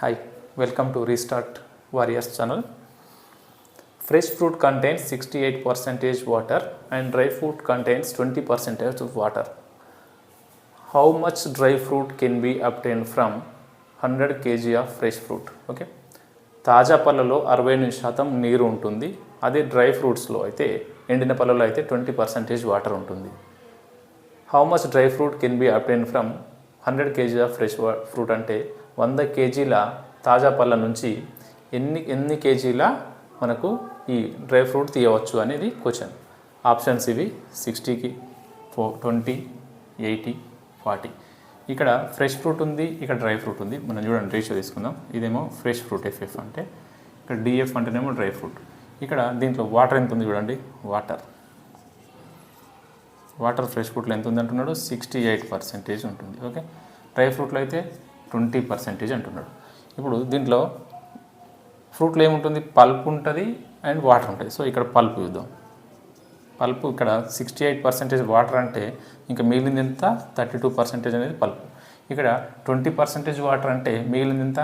Hi, welcome to Restart Warriors channel. Fresh fruit contains 68% water and dry fruit contains 20% of water. How much dry fruit can be obtained from 100 kg of fresh fruit? Okay. తాజా పళ్ళలో 68% నీరు ఉంటుంది. అదే dry ఫ్రూట్స్లో అయితే ఎండిన పళ్ళలో అయితే 20% water ఉంటుంది. How much dry fruit can be obtain from 100 kg of fresh fruit అంటే 100 kgల తాజా పళ్ళ నుంచి ఎన్ని కేజీల మనకు ఈ డ్రై ఫ్రూట్ తీయవచ్చు అనేది క్వశ్చన్. ఆప్షన్స్ ఇవి 60కి 20, 80, 40. ఇక్కడ ఫ్రెష్ ఫ్రూట్ ఉంది, ఇక్కడ డ్రై ఫ్రూట్ ఉంది. మనం చూడండి రేషియో తీసుకుందాం. ఇదేమో ఫ్రెష్ ఫ్రూట్ ఎఫ్ఎఫ్ అంటే, ఇక్కడ డిఎఫ్ అంటేనేమో డ్రై ఫ్రూట్. ఇక్కడ దీంట్లో వాటర్ ఎంత ఉంది చూడండి. వాటర్ ఫ్రెష్ ఫ్రూట్లో ఎంత ఉంది అంటున్నాడు? 68% ఉంటుంది. ఓకే. డ్రై ఫ్రూట్లో అయితే 20% అంటున్నాడు. ఇప్పుడు దీంట్లో ఫ్రూట్లో ఏముంటుంది? పల్ప్ ఉంటుంది అండ్ వాటర్ ఉంటుంది. సో ఇక్కడ పల్ప్ చూద్దాం. పల్ప్ ఇక్కడ 68% వాటర్ అంటే ఇంకా మిగిలింది ఎంత? 32% అనేది పల్ప్. ఇక్కడ 20% వాటర్ అంటే మిగిలింది ఎంత?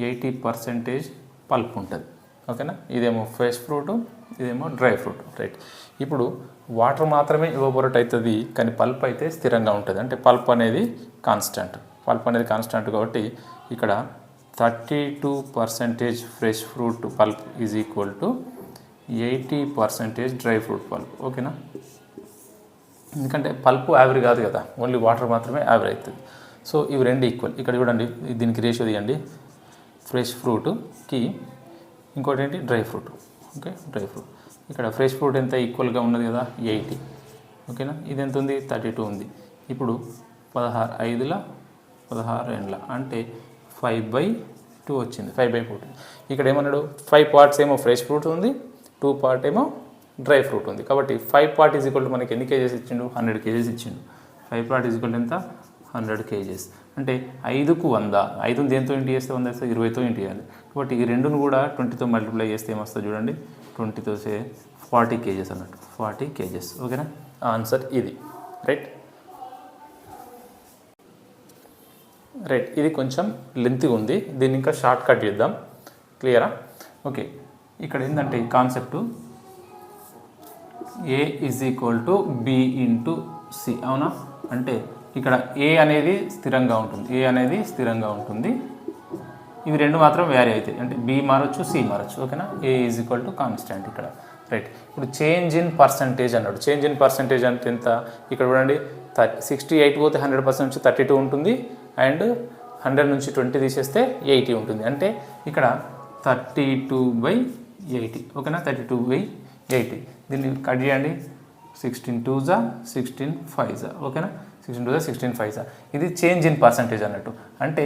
80% పల్ప్ ఉంటుంది. ఓకేనా. ఇదేమో ఫ్రెష్ ఫ్రూట్, ఇదేమో డ్రై ఫ్రూట్. రైట్. ఇప్పుడు వాటర్ మాత్రమే ఎవాపరేట్ అవుతుంది, కానీ పల్ప్ అయితే స్థిరంగా ఉంటుంది. అంటే పల్ప్ అనేది కాన్స్టెంట్. కాబట్టి ఇక్కడ 32% fresh fruit pulp is equal to 80% dry fruit pulp. ఓకేనా. ఎందుకంటే పల్ప్ యావరేజ్ కాదు కదా, ఓన్లీ వాటర్ మాత్రమే యావరేజ్ అవుతుంది. సో ఇవి రెండు ఈక్వల్. ఇక్కడ చూడండి, దీనికి రేషియో తీయండి. ఫ్రెష్ ఫ్రూట్కి ఇంకోటి ఏంటి? Dry fruit. Okay. Dry fruit ఇక్కడ ఫ్రెష్ ఫ్రూట్ ఎంత ఈక్వల్గా ఉన్నది కదా? 80. ఓకేనా. ఇది ఎంత ఉంది? 32 ఉంది. ఇప్పుడు 16 8 అంటే 5/2 వచ్చింది. 5/4. ఇక్కడ ఏమన్నాడు? 5 parts ఏమో ఫ్రెష్ ఫ్రూట్ ఉంది, 2 part ఏమో డ్రై ఫ్రూట్ ఉంది. కాబట్టి 5 part ఈజ్ ఈక్వల్ టు మనకి ఎన్ని కేజెస్ ఇచ్చిండు? 100 kgs ఇచ్చిండు. 5 part ఈజ్ ఈక్వల్ టు ఎంత? 100 kgs. అంటే 5కు 100. 5ని దేంతో ఇంటి చేస్తే 100 వస్తే 20తో ఇంటి చేయాలి. కాబట్టి ఈ రెండును కూడా 20తో మల్టిప్లై చేస్తే ఏమొస్తుంది చూడండి. 20తో 40 kgs అన్నట్టు. 40 kgs. ఓకేనా. ఆన్సర్ ఇది. రైట్. ఇది కొంచెం లెంత్గా ఉంది, దీన్ని ఇంకా షార్ట్ కట్ చేద్దాం. క్లియరా? ఓకే. ఇక్కడ ఏంటంటే ఈ concept A is equal to B into C. అవునా? అంటే ఇక్కడ A అనేది స్థిరంగా ఉంటుంది. ఇవి రెండు మాత్రం వేరే అవుతాయి. అంటే B మారచ్చు, C మారచ్చు. ఓకేనా. A is equal to constant ఇక్కడ. రైట్. ఇప్పుడు చేంజ్ ఇన్ పర్సంటేజ్ అన్నాడు. చేంజ్ ఇన్ పర్సంటేజ్ అంటే ఎంత? ఇక్కడ చూడండి, 68 పోతే 100% నుంచి 32 ఉంటుంది. అండ్ 100 నుంచి 20 తీసేస్తే 80 ఉంటుంది. అంటే ఇక్కడ 32/80. ఓకేనా. 32/80. దీన్ని కట్ చేయండి. 16 2s 16 5s. ఓకేనా. 16 2s 16 5s. ఇది చేంజ్ ఇన్ పర్సంటేజ్ అన్నట్టు. అంటే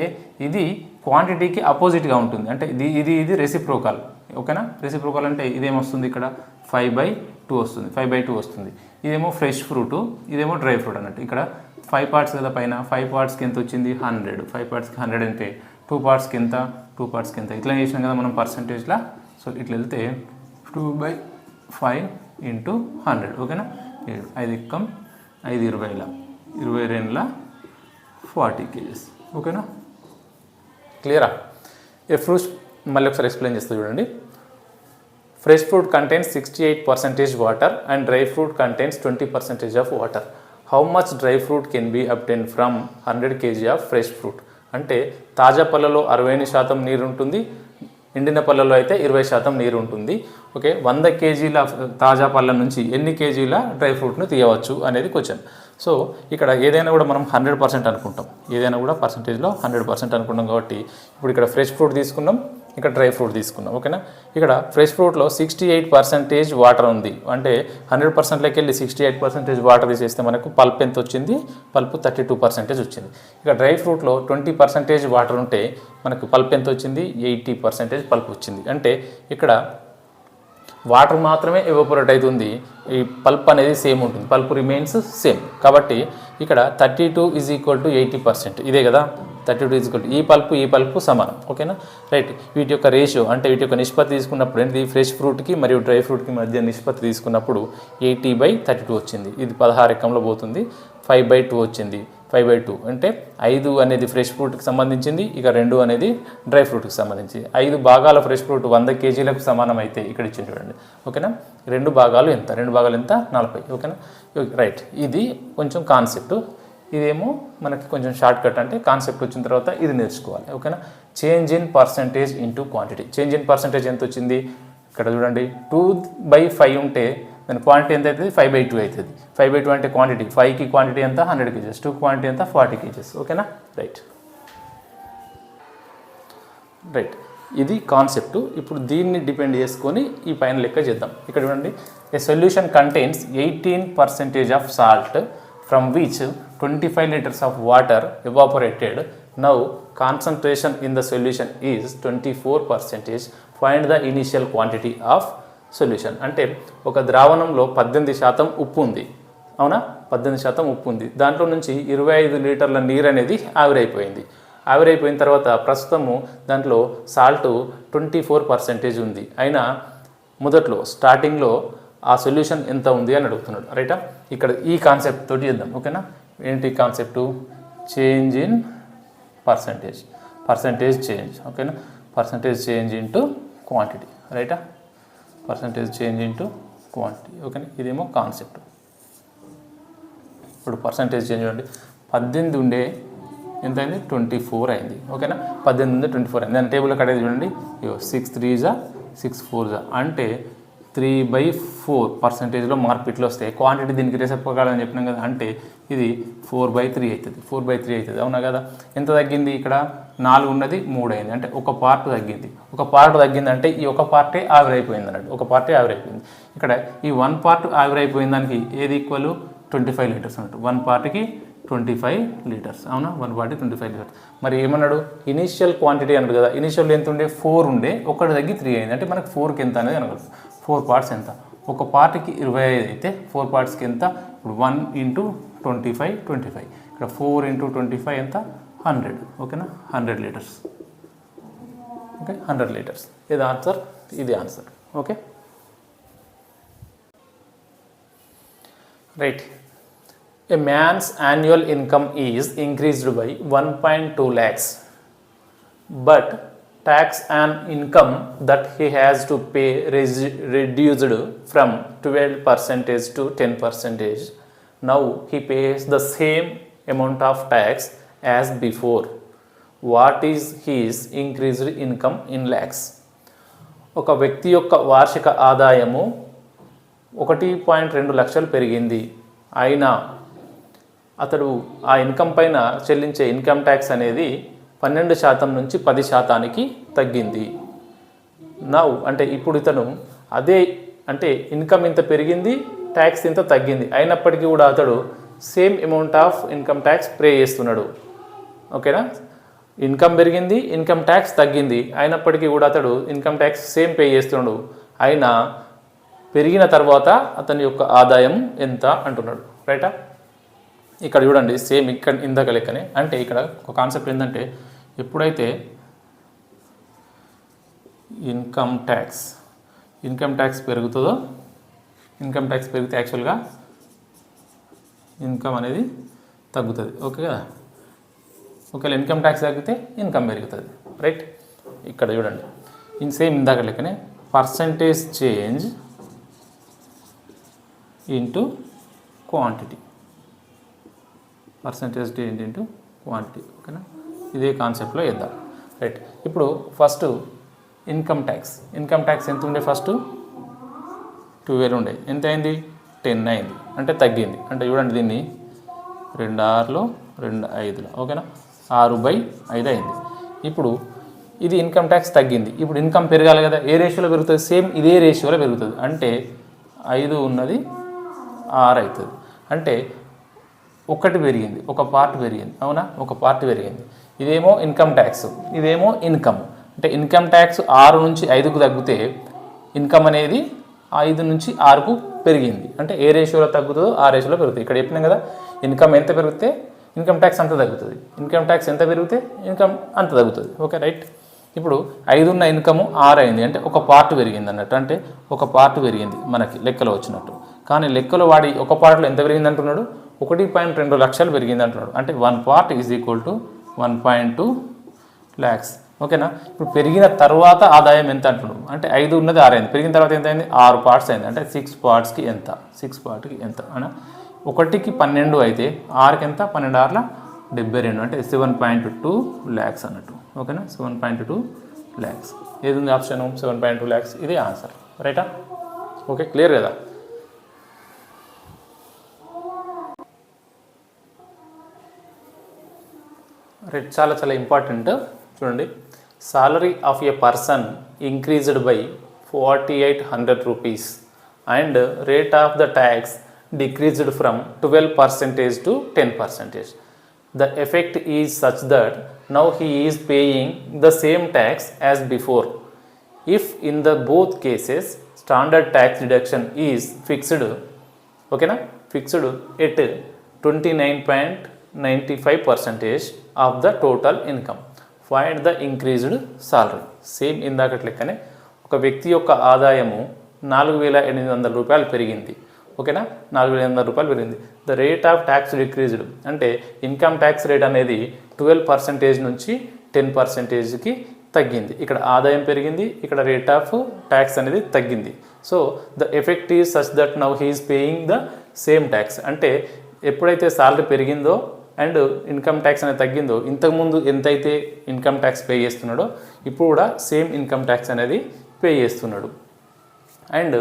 ఇది క్వాంటిటీకి అపోజిట్గా ఉంటుంది. అంటే ఇది రెసిప్రోకల్. ఓకేనా. రెసిప్రోకల్ అంటే ఇదేమొస్తుంది? ఇక్కడ 5/2 వస్తుంది. 5/2 వస్తుంది. ఇదేమో ఫ్రెష్ ఫ్రూట్, ఇదేమో డ్రై ఫ్రూట్ అన్నట్టు. ఇక్కడ 5 parts కదా పైన. 5 partsకి ఎంత వచ్చింది? 100. 5 partsకి 100 అంటే 2 partsకి ఎంత? 2 partsకి ఎంత? ఇట్లా చేసినాం కదా మనం పర్సంటేజ్లా. సో ఇట్లా వెళ్తే 2/5 ఇంటూ 100. ఓకేనా. 5 ఎక్కం 5 20ల 22 40 kgs. ఓకేనా. క్లియరా? ఈ ఫ్రూట్స్ మళ్ళీ ఒకసారి ఎక్స్ప్లెయిన్ చేస్తా చూడండి. Fresh fruit contains 68% water and dry fruit contains 20% of water. How much dry fruit can be obtain from 100 kg of fresh fruit అంటే తాజా పళ్ళలో 68% నీరు ఉంటుంది, ఎండిన పళ్ళలో అయితే 20% నీరు ఉంటుంది. ఓకే. 100 kgల తాజా పళ్ళ నుంచి ఎన్ని కేజీల డ్రై ఫ్రూట్ను తీయవచ్చు అనేది క్వశ్చన్. సో ఇక్కడ ఏదైనా కూడా మనం 100% అనుకుంటాం. ఏదైనా కూడా పర్సంటేజ్లో 100% అనుకుంటాం. కాబట్టి ఇప్పుడు ఇక్కడ ఫ్రెష్ ఫ్రూట్ తీసుకున్నాం, ఇక్కడ డ్రై ఫ్రూట్ తీసుకున్నాం. ఓకేనా. ఇక్కడ ఫ్రెష్ ఫ్రూట్లో 68% వాటర్ ఉంది. అంటే 100%లోకి వెళ్ళి 68% వాటర్ తీసేస్తే మనకు పల్ప్ ఎంత వచ్చింది? పల్ప్ 32% వచ్చింది. ఇక డ్రై ఫ్రూట్లో 20% వాటర్ ఉంటే మనకు పల్ప్ ఎంత వచ్చింది? 80% పల్ప్ వచ్చింది. అంటే ఇక్కడ వాటర్ మాత్రమే ఎవాపరేట్ అవుతుంది, ఈ పల్ప్ అనేది సేమ్ ఉంటుంది. Pulp remains same. కాబట్టి ఇక్కడ 32 ఈజ్ ఈక్వల్ టు 80%. ఇదే కదా 32 ఈజ్ ఈక్వల్ టు ఈ పల్పు సమానం. ఓకేనా. రైట్. వీటి యొక్క రేషియో అంటే వీటి యొక్క నిష్పత్తి తీసుకున్నప్పుడు ఏంటి? ఫ్రెష్ ఫ్రూట్కి మరియు డ్రై ఫ్రూట్కి మధ్య నిష్పత్తి తీసుకున్నప్పుడు 80/32 వచ్చింది. ఇది 16 ఎక్కంలో పోతుంది. 5/2 వచ్చింది. 5/2 అంటే 5 అనేది ఫ్రెష్ ఫ్రూట్కి సంబంధించింది, ఇక 2 అనేది డ్రై ఫ్రూట్కి సంబంధించి. 5 భాగాల ఫ్రెష్ ఫ్రూట్ 100 kgలకు సమానం అయితే ఇక్కడ ఇచ్చింది చూడండి. ఓకేనా, 2 భాగాలు ఎంత, 2 భాగాలు ఎంత 40. ఓకేనా, రైట్. ఇది కొంచెం కాన్సెప్ట్, ఇదేమో మనకి కొంచెం షార్ట్ కట్. అంటే కాన్సెప్ట్ వచ్చిన తర్వాత ఇది నేర్చుకోవాలి. ఓకేనా, change in percentage into quantity. Change in percentage ఎంత వచ్చింది ఇక్కడ చూడండి. 2/5 ఉంటే దాని క్వాంటిటీ ఎంత అవుతుంది, 5/2 అవుతుంది. 5/2 అంటే క్వాంటిటీ, 5కి క్వాంటిటీ ఎంత 100 kgs, 2 క్వాంటిటీ ఎంత 40 kgs. ఓకేనా, రైట్. ఇది కాన్సెప్ట్. ఇప్పుడు దీన్ని డిపెండ్ చేసుకొని ఈ పైన లెక్క చేద్దాం. ఇక్కడ చూడండి, a solution contains 18% of salt from which 25 liters of water evaporated. Now concentration in the solution is 24%. Find the initial quantity of solution. అంటే ఒక ద్రావణంలో 18% ఉప్పు ఉంది, అవునా, 18% ఉప్పు ఉంది. దాంట్లో నుంచి 25 లీటర్ల నీరు అనేది ఆవిరైపోయింది. ఆవిరైపోయిన తర్వాత ప్రస్తుతము దాంట్లో సాల్ట్ 24% ఉంది. అయినా మొదట్లో స్టార్టింగ్లో ఆ సొల్యూషన్ ఎంత ఉంది అని అడుగుతున్నాడు, రైటా. ఇక్కడ ఈ కాన్సెప్ట్ తోటి చేద్దాం. ఓకేనా, ఏంటి concept, change in percentage change. ఓకేనా, పర్సంటేజ్ చేంజ్ ఇంటూ క్వాంటిటీ, రైటా, పర్సంటేజ్ చేంజ్ ఇంటూ క్వాంటిటీ. ఓకేనా, ఇదేమో కాన్సెప్ట్. ఇప్పుడు పర్సంటేజ్ చేంజ్ చూడండి, 18 ఉండే ఎంత అయింది 24 అయింది. ఓకేనా, 18 ఉండే 24 అయింది. దాని టేబుల్లో కట్టేది చూడండి, 6 3 6 4 అంటే 3/4%లో మార్పు ఇట్లా వస్తే క్వాంటిటీ దీనికి రేసప్పగాలని చెప్పినాం కదా. అంటే ఇది 4/3 అవుతుంది, 4/3 అవుతుంది, అవునా కదా. ఎంత తగ్గింది ఇక్కడ, 4 ఉన్నది 3 అయింది, అంటే ఒక పార్ట్ తగ్గింది. ఒక పార్ట్ తగ్గింది అంటే ఈ ఒక పార్టే ఆవిరైపోయింది అన్నట్టు, ఒక పార్టే ఆవిరైపోయింది. ఇక్కడ ఈ 1 పార్ట్ ఆవిరైపోయిన దానికి ఏది ఈక్వల్ 25 లీటర్స్ అన్నట్టు. 1 పార్ట్కి 25 లీటర్స్, అవునా, 1 పార్ట్కి 25 లీటర్స్. మరి ఏమన్నాడు, ఇనీషియల్ క్వాంటిటీ అన్నాడు కదా. ఇనీషియల్ ఎంత ఉండే 4 ఉండే, ఒకటి తగ్గి 3 అయింది. అంటే మనకు 4కి ఎంత అనేది అనగలదు. 4 పార్ట్స్ ఎంత, ఒక పార్ట్కి 25 అయితే 4 పార్ట్స్కి ఎంత. ఇప్పుడు 1 × 25 ఇక్కడ 4 × 25 ఎంత 100. ఓకేనా, 100 లీటర్స్. Okay, 100 litres. ఇది ఆన్సర్, ఇది answer. Okay, right. A man's annual income is increased by 1.2 lakhs, but tax on income that he has to pay reduced from 12% to 10%. Now he pays the same amount of tax as before. What is his increased income in lakhs? ఒక వ్యక్తి యొక్క వార్షిక ఆదాయము 1.2 లక్షలు పెరిగింది. అయినా అతడు ఆ ఇన్కమ్ పైన చెల్లించే ఇన్కమ్ ట్యాక్స్ అనేది 12% నుంచి 10%కి తగ్గింది. నౌ అంటే ఇప్పుడు ఇతను అదే, అంటే ఇన్కమ్ ఇంత పెరిగింది, ట్యాక్స్ ఇంత తగ్గింది, అయినప్పటికీ కూడా అతడు same amount of income tax pay చేస్తున్నాడు. ఓకేనా, ఇన్కమ్ పెరిగింది, ఇన్కమ్ ట్యాక్స్ తగ్గింది, అయినప్పటికీ కూడా అతడు ఇన్కమ్ ట్యాక్స్ సేమ్ పే చేస్తున్నాడు. అయినా పెరిగిన తర్వాత అతని యొక్క ఆదాయం ఎంత అంటున్నాడు, రైటా. ఇక్కడ చూడండి, సేమ్ ఇక్కడ ఇందాక లెక్కనే. అంటే ఇక్కడ ఒక కాన్సెప్ట్ ఏంటంటే, ఎప్పుడైతే ఇన్కమ్ ట్యాక్స్ పెరుగుతుందో, ఇన్కమ్ ట్యాక్స్ పెరిగితే యాక్చువల్గా ఇన్కమ్ అనేది తగ్గుతుంది. ఓకే కదా, ఒకవేళ ఇన్కమ్ ట్యాక్స్ తగ్గితే ఇన్కమ్ పెరుగుతుంది, రైట్. ఇక్కడ చూడండి, సేమ్ ఇందాక లెక్కనే percentage change into quantity, percentage change into quantity. ఓకేనా, ఇదే కాన్సెప్ట్లో వేద్దాం, రైట్. ఇప్పుడు ఫస్ట్ ఇన్కమ్ ట్యాక్స్ ఎంత ఉండే, ఫస్ట్ 12 ఉండే, ఎంత అయింది 10 అయింది, అంటే తగ్గింది. అంటే చూడండి, దీన్ని 2 6లో 2 5లో, ఓకేనా, 6/5 అయింది. ఇప్పుడు ఇది ఇన్కమ్ ట్యాక్స్ తగ్గింది, ఇప్పుడు ఇన్కమ్ పెరగాలి కదా. ఏ రేషియోలో పెరుగుతుంది, సేమ్ ఇదే రేషియోలో పెరుగుతుంది. అంటే 5 ఉన్నది 6 అవుతుంది. అంటే ఒకటి పెరిగింది, ఒక పార్ట్ పెరిగింది, అవునా, ఒక పార్ట్ పెరిగింది. ఇదేమో ఇన్కమ్ ట్యాక్స్, ఇదేమో ఇన్కమ్. అంటే ఇన్కమ్ ట్యాక్స్ 6 నుంచి 5కు తగ్గితే ఇన్కమ్ అనేది 5 నుంచి 6కు పెరిగింది. అంటే ఏ రేషియోలో తగ్గుతుందో ఆ రేషియోలో పెరుగుతుంది. ఇక్కడ చెప్పినాం కదా, ఇన్కమ్ ఎంత పెరిగితే ఇన్కమ్ ట్యాక్స్ అంత తగ్గుతుంది, ఇన్కమ్ ట్యాక్స్ ఎంత పెరిగితే ఇన్కమ్ అంత తగ్గుతుంది. Okay, right. ఇప్పుడు 5 ఉన్న ఇన్కము 6 అయింది, అంటే ఒక పార్ట్ పెరిగింది అన్నట్టు. అంటే ఒక పార్ట్ పెరిగింది మనకి లెక్కలో వచ్చినట్టు. కానీ లెక్కలో వాడి ఒక పార్ట్లో ఎంత పెరిగింది అంటున్నాడు, 1.2 లక్షలు పెరిగింది అంటున్నాడు. అంటే 1 part is equal to 1.2 lakhs. ఓకేనా. ఇప్పుడు పెరిగిన తర్వాత ఆదాయం ఎంత అంటున్నాడు. అంటే 5 ఉన్నది 6 అయింది, పెరిగిన తర్వాత ఎంత అయింది 6 parts అయింది. అంటే 6 partsకి ఎంత, 6 partకి ఎంత అనా 1కి 12 అయితే 6కి ఎంత 12 6ల 72 అంటే 7.2 lakhs అన్నట్టు. ఓకేనా. 7.2 lakhs ఏది ఉంది ఆప్షన్ 7.2 lakhs ఇది ఆన్సర్. రైటా. ఓకే క్లియర్ కదా. రైట్, చాలా చాలా ఇంపార్టెంట్ చూడండి. Salary of a person increased by 4800 rupees and rate of the tax decreased from 12% to 10%. The effect is such that now he is paying the same tax as before. If in the both cases standard tax deduction is fixed, okay na, fixed at 29.95% of the total income, find the increased salary. Same ఇందాకట్లెక్కనే ఒక వ్యక్తి యొక్క ఆదాయము 4800 రూపాయలు పెరిగింది. ఓకేనా. 4800 రూపాయలు పెరిగింది. The rate of tax decreased అంటే ఇన్కమ్ ట్యాక్స్ రేట్ అనేది 12% నుంచి 10%కి తగ్గింది. ఇక్కడ ఆదాయం పెరిగింది, ఇక్కడ రేట్ ఆఫ్ ట్యాక్స్ అనేది తగ్గింది. So the effect is such that now he is paying the same tax. అంటే ఎప్పుడైతే సాలరీ పెరిగిందో అండ్ ఇన్కమ్ ట్యాక్స్ అనేది తగ్గిందో, ఇంతకుముందు ఎంతైతే ఇన్కమ్ ట్యాక్స్ పే చేస్తున్నాడో ఇప్పుడు కూడా సేమ్ ఇన్కమ్ ట్యాక్స్ అనేది పే చేస్తున్నాడు. అండ్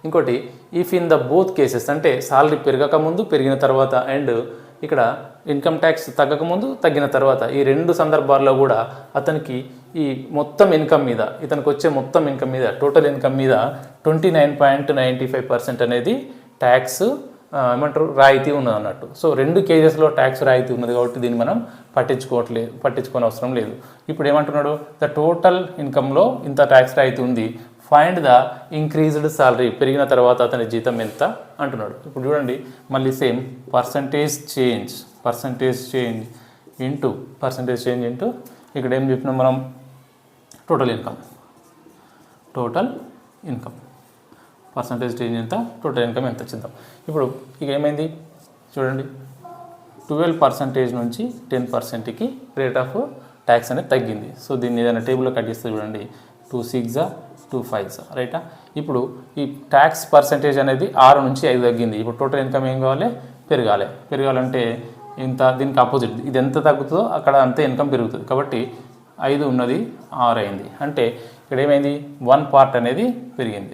ఇంకోటి if in the both cases అంటే సాలరీ పెరగకముందు పెరిగిన తర్వాత అండ్ ఇక్కడ ఇన్కమ్ ట్యాక్స్ తగ్గకముందు తగ్గిన తర్వాత ఈ రెండు సందర్భాల్లో కూడా అతనికి ఈ మొత్తం ఇన్కమ్ మీద ఇతనికి వచ్చే మొత్తం ఇన్కమ్ మీద టోటల్ ఇన్కమ్ మీద 29.95% అనేది ట్యాక్స్ ఏమంటారు రాయితీ ఉన్నది అన్నట్టు. సో రెండు కేజెస్లో ట్యాక్స్ రాయితీ ఉన్నది కాబట్టి దీన్ని మనం పట్టించుకోని అవసరం లేదు. ఇప్పుడు ఏమంటున్నాడు, ద టోటల్ ఇన్కమ్లో ఇంత ట్యాక్స్ రాయితీ ఉంది, ఫైండ్ ద ఇంక్రీజ్డ్ సాలరీ పెరిగిన తర్వాత అతని జీతం ఎంత అంటున్నాడు. ఇప్పుడు చూడండి మళ్ళీ సేమ్ పర్సంటేజ్ చేంజ్ ఇంటూ ఇక్కడ ఏం చెప్పినాం మనం టోటల్ ఇన్కమ్ పర్సంటేజ్ చేంజ్ ఎంత, టోటల్ ఇన్కమ్ ఎంత చూద్దాం. ఇప్పుడు ఇక ఏమైంది చూడండి 12% నుంచి 10%కి రేట్ ఆఫ్ ట్యాక్స్ అనేది తగ్గింది. సో దీన్ని ఏదైనా టేబుల్లో కట్ చేస్తే చూడండి 2 6 2 5 రైటా. ఇప్పుడు ఈ ట్యాక్స్ పర్సంటేజ్ అనేది 6 నుంచి 5 తగ్గింది. ఇప్పుడు టోటల్ ఇన్కమ్ ఏం కావాలి, పెరగాలంటే ఇంత దీనికి ఆపోజిట్ ఇది ఎంత తగ్గుతుందో అక్కడ అంతే ఇన్కమ్ పెరుగుతుంది. కాబట్టి 5 ఉన్నది 6 అయింది. అంటే ఇక్కడ ఏమైంది 1 part అనేది పెరిగింది.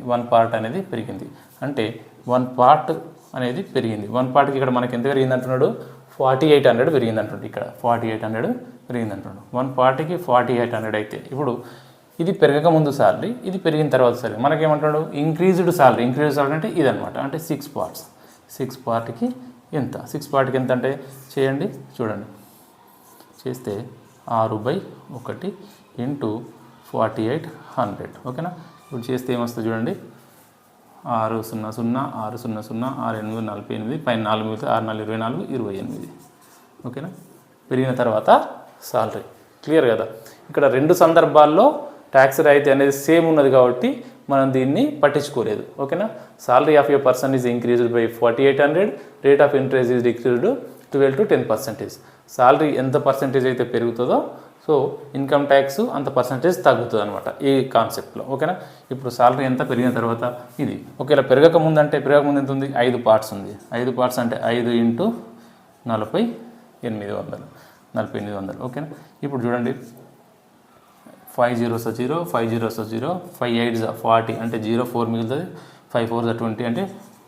అంటే 1 part అనేది పెరిగింది. 1 partకి ఇక్కడ మనకి ఎంత పెరిగింది అంటున్నాడు 4800 పెరిగింది అంటున్నాడు. ఇక్కడ 4800 పెరిగింది అంటున్నాడు. 1 partకి 4800 అయితే ఇప్పుడు ఇది పెరగక ముందు సాలరీ, ఇది పెరిగిన తర్వాత సాలరీ. మనకేమంటున్నాడు ఇంక్రీజ్డ్ సాలరీ అంటే ఇదనమాట. అంటే 6 partకి ఎంత, 6 partకి ఎంత అంటే చేయండి చూడండి, చేస్తే 6/1 ఇంటూ 4800. ఓకేనా. ఇప్పుడు చేస్తే ఏమొస్తుంది చూడండి 600 600 6×8 48 పైన 4 మిగిలితే 6 4 24 28. ఓకేనా. పెరిగిన తర్వాత సాలరీ క్లియర్ కదా. ఇక్కడ రెండు సందర్భాల్లో ట్యాక్స్ రాయితీ అనేది సేమ్ ఉన్నది కాబట్టి మనం దీన్ని పట్టించుకోలేదు. ఓకేనా. Salary of A person is increased by 4800, rate of interest is decreased 12 to 10%. Salary ఎంత పర్సెంటేజ్ అయితే పెరుగుతుందో సో ఇన్కమ్ ట్యాక్స్ అంత పర్సెంటేజ్ తగ్గుతుంది అనమాట ఈ కాన్సెప్ట్లో. ఓకేనా. ఇప్పుడు సాలరీ ఎంత పెరిగిన తర్వాత ఇది ఒకవేళ పెరగకముందు ఎంత ఉంది 5 parts ఉంది. 5 parts అంటే 5 × 4800. ఓకేనా. ఇప్పుడు చూడండి 5 zeros 0, 5 zeros 0, 5 8s 40 అంటే 0 4 మిగులుతుంది, 5 4s 20 అంటే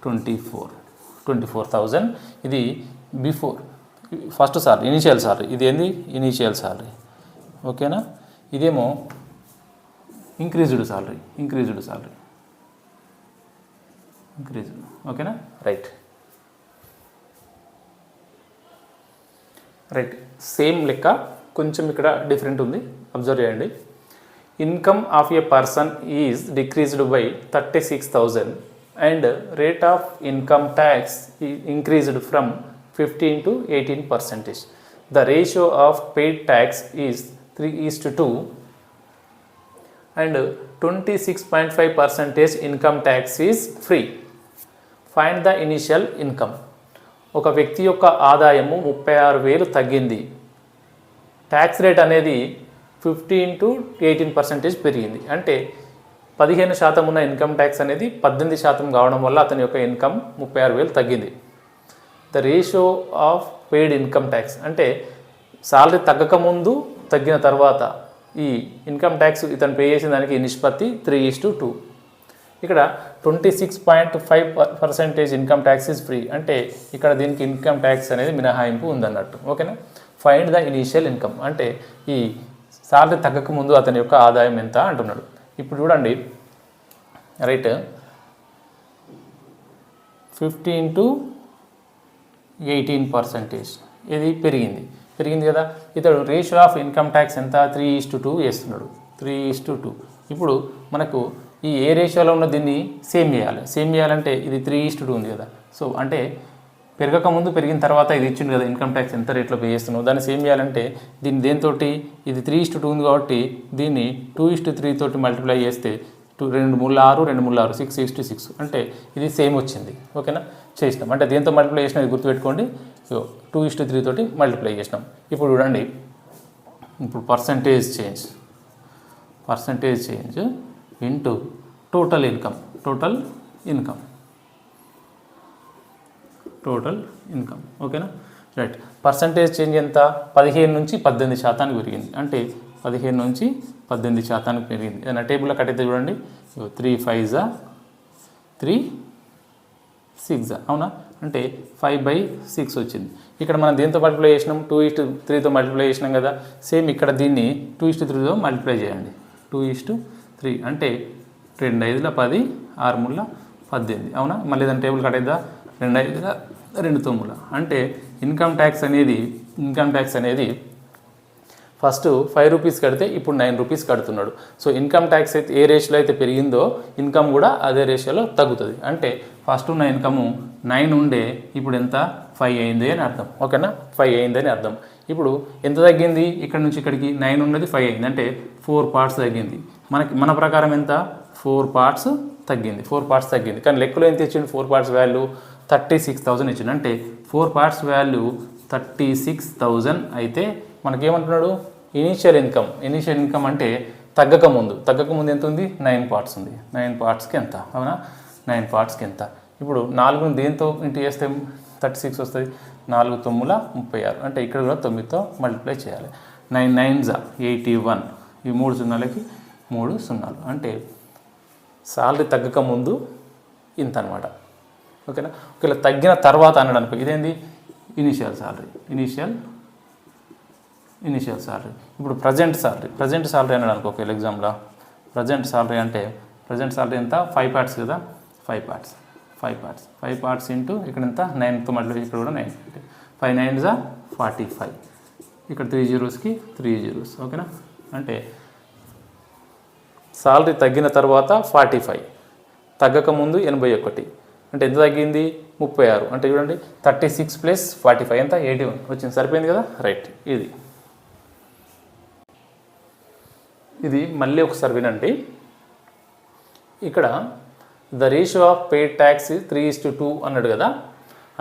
24,000. ఇది before first salary initial salary, ఇది ఏంది ఇనీషియల్ సాలరీ. ఓకేనా. ఇదేమో ఇంక్రీజ్డ్ సాలరీ. ఓకేనా. రైట్ సేమ్ లెక్క కొంచెం ఇక్కడ డిఫరెంట్ ఉంది, అబ్జర్వ్ చేయండి. Income of A person is decreased by 36,000 and rate of income tax increased from 15 to 18%. The ratio of paid tax is 3:2 and 26.5% income tax is free. Find the initial income. ఒక వ్యక్తి యొక్క ఆదాయము 36,000 తగ్గింది, tax rate అనేది 15 to 18% పెరిగింది. అంటే 15% ఉన్న income tax అనేది 18% కావడం వల్ల అతని యొక్క ఇన్కమ్ 36,000 తగ్గింది. The ratio of paid income tax అంటే సాలరీ తగ్గక ముందు తగ్గిన తర్వాత ఈ ఇన్కమ్ ట్యాక్స్ ఇతను పే చేసిన దానికి నిష్పత్తి 3:2. ఇక్కడ 26.5% ఇన్కమ్ ట్యాక్స్ ఇస్ ఫ్రీ. అంటే ఇక్కడ దీనికి ఇన్కమ్ ట్యాక్స్ అనేది మినహాయింపు ఉందన్నట్టు. ఓకేనా. ఫైండ్ ద ఇనీషియల్ ఇన్కమ్ అంటే ఈ సాలరీ తగ్గక ముందు అతని యొక్క ఆదాయం ఎంత అంటున్నాడు. ఇప్పుడు చూడండి, రైట్, 15 to 18% ఇది పెరిగింది కదా. ఇతడు రేషియో ఆఫ్ ఇన్కమ్ ట్యాక్స్ ఎంత 3:2 వేస్తున్నాడు. 3:2. ఇప్పుడు మనకు ఈ ఏ రేషియోలో ఉన్న దీన్ని సేమ్ చేయాలంటే ఇది 3:2 ఉంది కదా. సో అంటే పెరగక ముందు పెరిగిన తర్వాత ఇది ఇచ్చింది కదా, ఇన్కమ్ ట్యాక్స్ ఎంత రేట్లో పే చేస్తున్నావు, దాన్ని సేమ్ చేయాలంటే దీన్ని దేంతో, ఇది 3:2 ఉంది కాబట్టి దీన్ని 2:3 తోటి మల్టిప్లై చేస్తే 2 3 6 2 3 6 6:6 అంటే ఇది సేమ్ వచ్చింది. ఓకేనా, చేసినాం. అంటే దేంతో మల్టిప్లై చేసినా ఇది గుర్తుపెట్టుకోండి, 2:3 తోటి మల్టిప్లై చేసినాం. ఇప్పుడు చూడండి, ఇప్పుడు percentage change into total income. ఓకేనా, రైట్. పర్సంటేజ్ చేంజ్ ఎంత, 15 నుంచి 18% పెరిగింది. అంటే 15 నుంచి 18% పెరిగింది. ఏదైనా టేబుల్లో కట్టయితే చూడండి, 3 5 3 6 అవునా, అంటే 5/6 వచ్చింది. ఇక్కడ మనం దేంతో మల్టిప్లై చేసినాం, 2:3తో మల్టిప్లై చేసినాం కదా. సేమ్ ఇక్కడ దీన్ని 2:3తో మల్టిప్లై చేయండి. 2:3 అంటే 2 5 10 6 3 18 అవునా. మళ్ళీ దాని టేబుల్ కట్టేద్దా, 2 5 2 9 అంటే ఇన్కమ్ ట్యాక్స్ అనేది ఫస్ట్ 5 రూపీస్ కడితే ఇప్పుడు 9 రూపీస్ కడుతున్నాడు. సో ఇన్కమ్ ట్యాక్స్ అయితే ఏ రేషియోలో అయితే పెరిగిందో ఇన్కమ్ కూడా అదే రేషియోలో తగ్గుతుంది. అంటే ఫస్ట్ ఉన్న ఇన్కము 9 ఉండే, ఇప్పుడు ఎంత 5 అయింది అని అర్థం. ఓకేనా, 5 అయిందని అర్థం. ఇప్పుడు ఎంత తగ్గింది, ఇక్కడ నుంచి ఇక్కడికి 9 ఉన్నది 5 అయింది, అంటే 4 పార్ట్స్ తగ్గింది. మన ప్రకారం ఎంత, 4 పార్ట్స్ తగ్గింది. కానీ లెక్కలో ఎంత ఇచ్చింది, 4 పార్ట్స్ వాల్యూ 36,000 ఇచ్చింది. అంటే 4 పార్ట్స్ వాల్యూ 36,000 అయితే మనకేమంటున్నాడు, ఇనీషియల్ ఇన్కమ్ అంటే తగ్గక ముందు ఎంత ఉంది, 9 పార్ట్స్ ఉంది. 9 పార్ట్స్కి ఎంత, అవునా, 9 పార్ట్స్కి ఎంత. ఇప్పుడు 4ని దేంతో ఇంటూ చేస్తే 36 వస్తుంది, 4 9 36 అంటే ఇక్కడ కూడా 9తో మల్టిప్లై చేయాలి. 9 9 81, ఈ 3 సున్నాలకి 3 సున్నాలు అంటే సాలరీ తగ్గక ముందు ఇంత అనమాట. ఓకేనా. ఒకవేళ తగ్గిన తర్వాత అన్నాడు అనుకో, ఇదేంది ఇనీషియల్ సాలరీ. ఇప్పుడు ప్రజెంట్ సాలరీ అన్నాడు అనుకో, ఒకవేళ ఎగ్జామ్లో ప్రజెంట్ సాలరీ అంటే ప్రజెంట్ సాలరీ ఎంత, 5 పార్ట్స్ కదా, 5 పార్ట్స్ ఇంటూ ఇక్కడ ఎంత 9తో మల్టిప్లై, ఇక్కడ కూడా 9 అంటే 5 9 45, ఇక్కడ 3 zeros కి 3 zeros. ఓకేనా, అంటే సాలరీ తగ్గిన తర్వాత 45, తగ్గక ముందు 81 అంటే ఎంత తగ్గింది 36. అంటే చూడండి 36 + 45 ఎంత 81 వచ్చింది. సరిపోయింది కదా, రైట్. ఇది మళ్ళీ ఒకసారి వినండి. ఇక్కడ the ratio of paid tax 3:2 అన్నాడు కదా.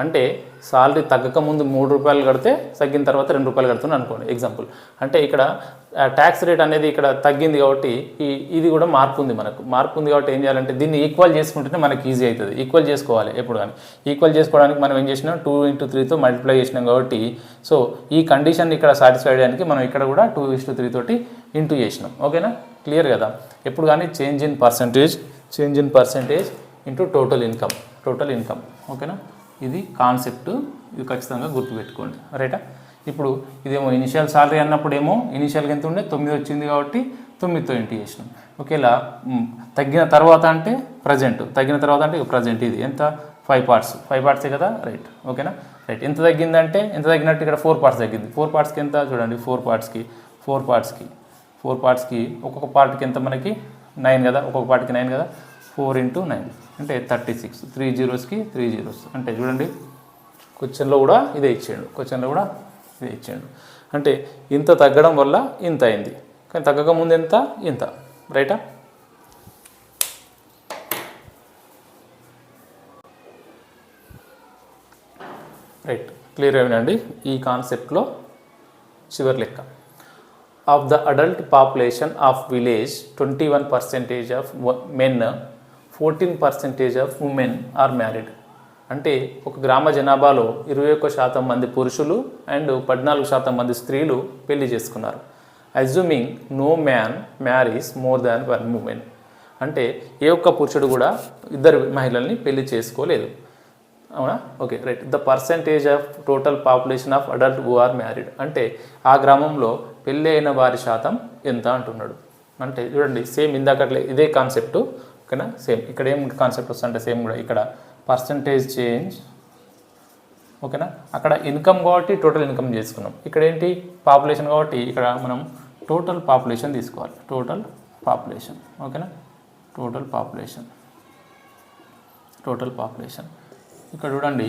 అంటే సాలరీ తగ్గక ముందు 3 రూపాయలు కడితే తగ్గిన తర్వాత 2 రూపాయలు కడుతున్నాను అనుకోండి ఎగ్జాంపుల్. అంటే ఇక్కడ ట్యాక్స్ రేట్ అనేది ఇక్కడ తగ్గింది కాబట్టి ఇది కూడా మార్పు ఉంది కాబట్టి ఏం చేయాలంటే దీన్ని ఈక్వల్ చేసుకుంటేనే మనకి ఈజీ అవుతుంది. ఈక్వల్ చేసుకోవాలి ఎప్పుడు కానీ. ఈక్వల్ చేసుకోవడానికి మనం ఏం చేసినాం, 2:3తో మల్టిప్లై చేసినాం కాబట్టి సో ఈ కండిషన్ ఇక్కడ సాటిస్ఫై చేయడానికి మనం ఇక్కడ కూడా 2:3 తోటి ఇంటూ చేసినాం. ఓకేనా, క్లియర్ కదా. ఎప్పుడు కానీ change in percentage into total income. ఓకేనా, ఇది కాన్సెప్ట్, ఇది ఖచ్చితంగా గుర్తుపెట్టుకోండి, రైటా. ఇప్పుడు ఇదేమో ఇనిషియల్ సాలరీ అన్నప్పుడేమో ఇనిషియల్గా ఎంత ఉండే 9 వచ్చింది కాబట్టి 9తో ఇంటూ చేసినాం. ఒకేలా తగ్గిన తర్వాత అంటే ప్రజెంట్ ఇది ఎంత 5 పార్ట్సే కదా, రైట్. ఓకేనా, రైట్. ఎంత తగ్గిందంటే ఎంత తగ్గినట్టు ఇక్కడ 4 పార్ట్స్ తగ్గింది. 4 పార్ట్స్కి ఎంత చూడండి, 4 పార్ట్స్కి ఒక్కొక్క పార్ట్కి ఎంత మనకి 9 కదా, ఒక్కొక్క పార్ట్కి 9 కదా, 4 × 9 అంటే 36, 3 zeros కి 3 zeros అంటే చూడండి క్వశ్చన్లో కూడా ఇదే ఇచ్చాడు. అంటే ఇంత తగ్గడం వల్ల ఇంత అయింది, కానీ తగ్గక ముందు ఇంత, రైటా. రైట్, క్లియర్ అయినండి. ఈ కాన్సెప్ట్లో చివరి లెక్క. Of the adult population of village 21% of men, 14% of women are married. అంటే ఒక గ్రామ జనాభాలో 21% మంది పురుషులు అండ్ 14% మంది స్త్రీలు పెళ్లి చేసుకున్నారు. Assuming no man marries more than 1 woman. అంటే ఏ ఒక్క పురుషుడు కూడా ఇద్దరు మహిళల్ని పెళ్లి చేసుకోలేదు. అవునా? Okay, right. The percentage of total population of adult who are married. అంటే ఆ గ్రామంలో పెళ్ళి అయిన వారి శాతం ఎంత అంటున్నాడు. అంటే చూడండి, సేమ్ ఇందాకట్లే ఇదే కాన్సెప్ట్, ఓకేనా? సేమ్ ఇక్కడ ఏం కాన్సెప్ట్ వస్తుందంటే సేమ్ కూడా ఇక్కడ పర్సంటేజ్ చేంజ్, ఓకేనా? అక్కడ ఇన్కమ్ కాబట్టి టోటల్ ఇన్కమ్ చేసుకున్నాం. ఇక్కడ ఏంటి పాపులేషన్ కాబట్టి ఇక్కడ మనం టోటల్ పాపులేషన్ తీసుకోవాలి. టోటల్ పాపులేషన్, ఓకేనా? టోటల్ పాపులేషన్ ఇక్కడ చూడండి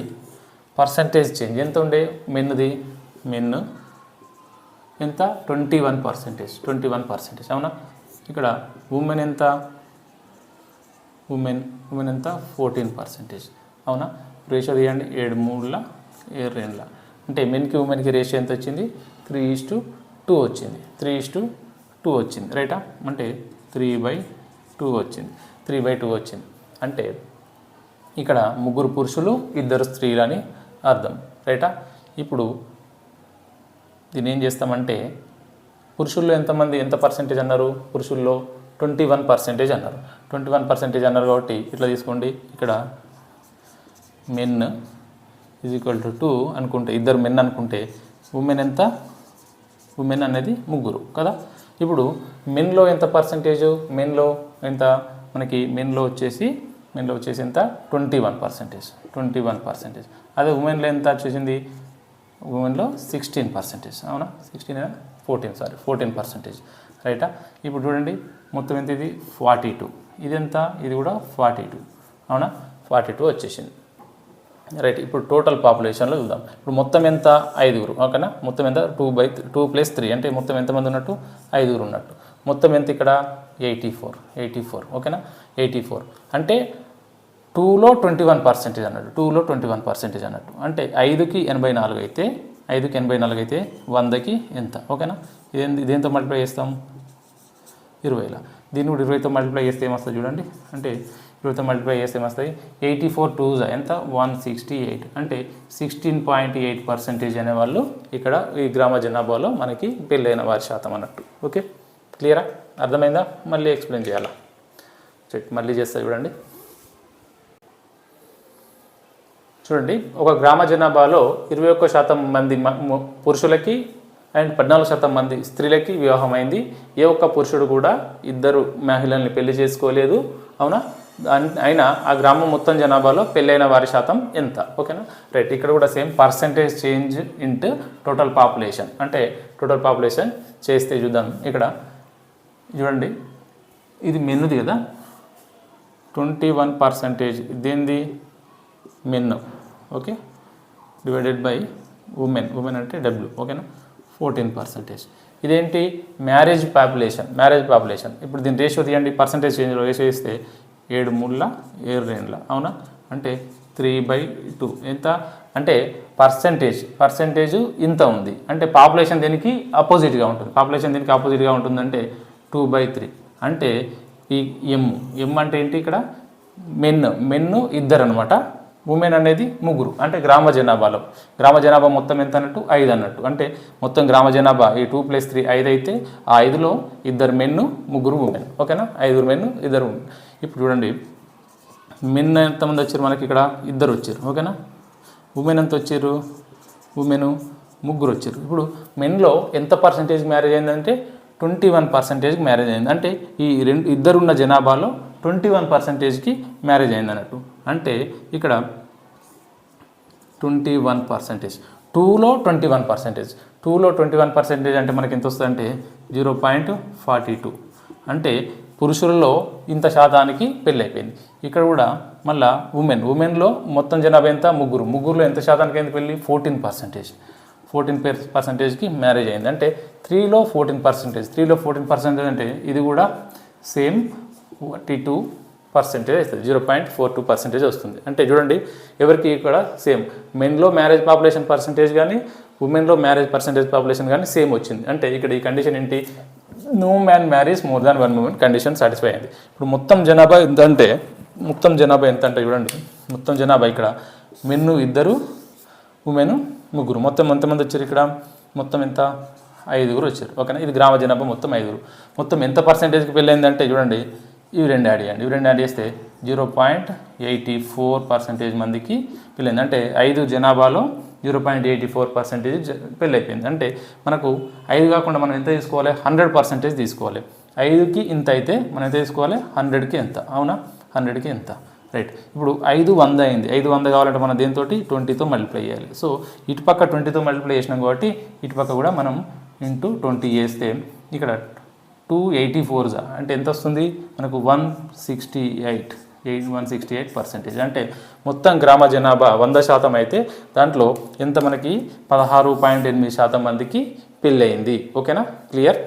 పర్సంటేజ్ చేంజ్ ఎంత ఉండే మెన్ది, మెన్ ఎంత 21%. అవునా? ఇక్కడ ఉమెన్ ఎంత, ఉమెన్ ఎంత 14%. అవునా? రేషియో తీయండి, 7 3 7 అంటే మెన్కి ఉమెన్కి రేషియో ఎంత వచ్చింది, 3:2 వచ్చింది. 3:2 వచ్చింది, రైటా? అంటే 3/2 వచ్చింది. 3/2 వచ్చింది అంటే ఇక్కడ 3 పురుషులు 2 స్త్రీలు అని అర్థం, రైటా? ఇప్పుడు దీన్ని ఏం చేస్తామంటే పురుషుల్లో ఎంతమంది ఎంత పర్సెంటేజ్ అన్నారు, పురుషుల్లో 21% అన్నారు. 21% అన్నారు కాబట్టి ఇట్లా తీసుకోండి, ఇక్కడ మెన్ =2 అనుకుంటే, 2 మెన్ అనుకుంటే ఉమెన్ ఎంత, ఉమెన్ అనేది 3 కదా. ఇప్పుడు మెన్లో ఎంత పర్సెంటేజు, మెన్లో ఎంత మనకి, మెన్లో వచ్చేసి ఎంత 21%. అదే ఉమెన్లో ఎంత వచ్చేసింది, ఉమెన్లో 16%. అవునా? 14%, రైటా? ఇప్పుడు చూడండి మొత్తం ఎంత, ఇది 42, ఇది ఎంత, ఇది కూడా 42. అవునా? 42 వచ్చేసింది, రైట్. ఇప్పుడు టోటల్ పాపులేషన్లో చూద్దాం. ఇప్పుడు మొత్తం ఎంత, 5, ఓకేనా? మొత్తం ఎంత 2 + 3 అంటే మొత్తం ఎంతమంది ఉన్నట్టు, 5 ఉన్నట్టు. మొత్తం ఎంత ఇక్కడ 84, ఓకేనా? 84 అంటే 2లో 21% అన్నట్టు, 2లో 21% అన్నట్టు. అంటే 5కి 84 అయితే, 100కి ఎంత, ఓకేనా? ఇదేంతో మల్టిప్లై చేస్తాం, 20. దీన్ని కూడా 20తో మల్టిప్లై చేస్తే ఏమొస్తుంది చూడండి. అంటే 20తో మల్టిప్లై చేస్తే ఏమొస్తాయి, 84 2 ఎంత 168. అంటే 16.8% అనేవాళ్ళు ఇక్కడ ఈ గ్రామ జనాభాలో మనకి పెళ్ళైన వారి శాతం అన్నట్టు. ఓకే, క్లియరా? అర్థమైందా? మళ్ళీ ఎక్స్ప్లెయిన్ చేయాలా, మళ్ళీ చేస్తా చూడండి. చూడండి, ఒక గ్రామ జనాభాలో 21% మంది పురుషులకి అండ్ 14% మంది స్త్రీలకి వివాహం అయింది. ఏ ఒక్క పురుషుడు కూడా 2 మహిళల్ని పెళ్లి చేసుకోలేదు. అవునా? అయినా ఆ గ్రామం మొత్తం జనాభాలో పెళ్ళైన వారి శాతం ఎంత, ఓకేనా? రైట్. ఇక్కడ కూడా same percentage change into total population. అంటే టోటల్ పాపులేషన్ చేస్తే చూద్దాం. ఇక్కడ చూడండి, ఇది మెన్నుది కదా, 21% దేనిది, men, okay, divided by women అంటే W, ఓకేనా? 14%. ఇదేంటి, మ్యారేజ్ పాపులేషన్. ఇప్పుడు దీని రేషియో తీయండి, పర్సంటేజ్ చేంజ్లో రేషియో ఇస్తే 7 3 7 అవునా? అంటే 3/2 ఎంత అంటే పర్సంటేజ్ ఇంత ఉంది. అంటే పాపులేషన్ దీనికి ఆపోజిట్గా ఉంటుందంటే 2/3. అంటే ఈ ఎం అంటే ఏంటి, ఇక్కడ మెన్ 2 అనమాట, ఉమెన్ అనేది 3. అంటే గ్రామ జనాభా మొత్తం ఎంత అన్నట్టు, 5 అన్నట్టు. అంటే మొత్తం గ్రామ జనాభా ఈ 2 + 3 5 అయితే ఆ 5లో 2 మెన్ 3 ఉమెన్, ఓకేనా? 5 మెన్ 2 ఉమెన్. ఇప్పుడు చూడండి, మెన్ ఎంతమంది వచ్చారు మనకి, ఇక్కడ 2 వచ్చారు, ఓకేనా? ఉమెన్ ఎంత వచ్చారు, ఉమెన్ 3 వచ్చారు. ఇప్పుడు మెన్లో ఎంత పర్సంటేజ్ మ్యారేజ్ అయిందంటే 21% మ్యారేజ్ అయింది. అంటే ఈ 2 ఉన్న జనాభాలో 21%కి మ్యారేజ్ అయింది అన్నట్టు. అంటే ఇక్కడ 21%, 2లో 21% అంటే మనకి ఎంత వస్తుందంటే 0.42. అంటే పురుషులలో ఇంత శాతానికి పెళ్ళి అయిపోయింది. ఇక్కడ కూడా మళ్ళీ ఉమెన్లో మొత్తం జనాభా ఎంత, 3లో ఎంత శాతానికి అయింది పెళ్ళి, 14%కి మ్యారేజ్ అయింది. అంటే 3లో 14% అంటే ఇది కూడా సేమ్ 42% పర్సెంటేజ్ వస్తుంది, 0.42% వస్తుంది. అంటే చూడండి ఎవరికి ఇక్కడ సేమ్ మెన్లో మ్యారేజ్ పాపులేషన్ పర్సెంటేజ్ కానీ ఉమెన్లో మ్యారేజ్ పర్సెంటేజ్ పాపులేషన్ కానీ సేమ్ వచ్చింది. అంటే ఇక్కడ ఈ కండిషన్ ఏంటి, no man marriage more than 1 woman condition satisfy అయింది. ఇప్పుడు మొత్తం జనాభా ఎంత అంటే చూడండి మొత్తం జనాభా ఇక్కడ మెన్ 2 ఉమెన్ 3 మొత్తం ఎంతమంది వచ్చారు ఇక్కడ మొత్తం ఎంత 5 వచ్చారు. ఓకేనా, ఇది గ్రామ జనాభా మొత్తం 5. మొత్తం ఎంత పర్సెంటేజ్కి పెళ్ళైందంటే చూడండి ఇవి రెండు యాడ్ చేయండి. ఇవి రెండు యాడ్ చేస్తే 0.84% మందికి పెళ్ళైంది. అంటే 5 జనాభాలో 0.84% పెళ్ళైపోయింది. అంటే మనకు 5 కాకుండా మనం ఎంత తీసుకోవాలి, 100% తీసుకోవాలి. 5కి ఇంత అయితే మనం ఎంత తీసుకోవాలి, 100కి ఎంత, అవునా, 100కి ఎంత, రైట్. ఇప్పుడు 5 100 అయింది. 5 100 కావాలంటే మనం దేంతో 20తో మల్టిప్లై చేయాలి. సో ఇటుపక్క 20తో మల్టిప్లై చేసినాం కాబట్టి ఇటుపక్క కూడా మనం ఇంటూ 20 చేస్తే ఇక్కడ 284 అంటే ఎంత వస్తుంది మనకు 168%. అంటే మొత్తం గ్రామ జనాభా 100% అయితే దాంట్లో ఎంత మనకి 16.8% మందికి పెళ్ళయింది. ఓకేనా, క్లియర్.